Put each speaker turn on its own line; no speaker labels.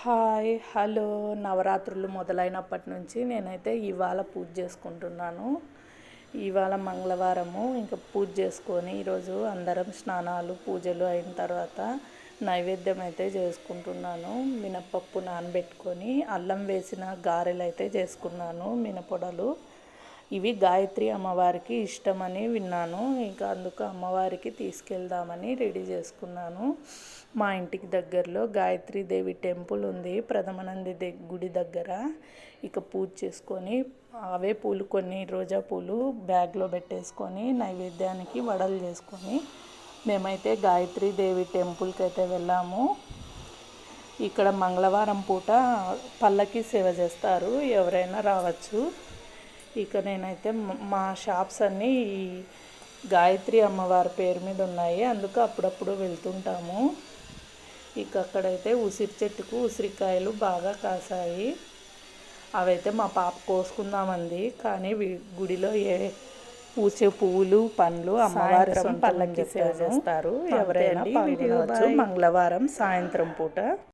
Hi hello నవరాత్రులు మొదలైనప్పటి నుంచి నేనైతే ఇవాళ పూజ చేసుకుంటున్నాను. ఇవాళ మంగళవారము ఇంకా పూజ చేసుకొని ఈరోజు అందరం స్నానాలు పూజలు అయిన తర్వాత నైవేద్యం అయితే చేసుకుంటున్నాను. మినపప్పు నానబెట్టుకొని అల్లం వేసిన గారెలు అయితే చేసుకున్నాను. మినపొడలు ఇవి గాయత్రి అమ్మవారికి ఇష్టమని విన్నాను. ఇంకా అందుకు అమ్మవారికి తీసుకెళ్దామని రెడీ చేసుకున్నాను. మా ఇంటికి దగ్గరలో గాయత్రీదేవి టెంపుల్ ఉంది ప్రథమానంది గుడి దగ్గర. ఇక పూజ చేసుకొని అవే పూలు కొన్ని రోజా పూలు బ్యాగ్లో పెట్టేసుకొని నైవేద్యానికి వడలు చేసుకొని మేమైతే గాయత్రీదేవి టెంపుల్కి అయితే వెళ్ళాము. ఇక్కడ మంగళవారం పూట పల్లకి సేవ చేస్తారు, ఎవరైనా రావచ్చు. ఇక నేనైతే మా షాప్స్ అన్నీ ఈ గాయత్రి అమ్మవారి పేరు మీద ఉన్నాయి, అందుకు అప్పుడప్పుడు వెళ్తుంటాము. ఇక అక్కడైతే ఉసిరి చెట్టుకు ఉసిరికాయలు బాగా కాసాయి. అవైతే మా పాప కోసుకుందామంది, కానీ గుడిలో పూసే పువ్వులు పండ్లు అమ్మవారి పల్లకి సేవ చేస్తారు, ఎవరైనా పాల్గొనవచ్చు. మంగళవారం సాయంత్రం పూట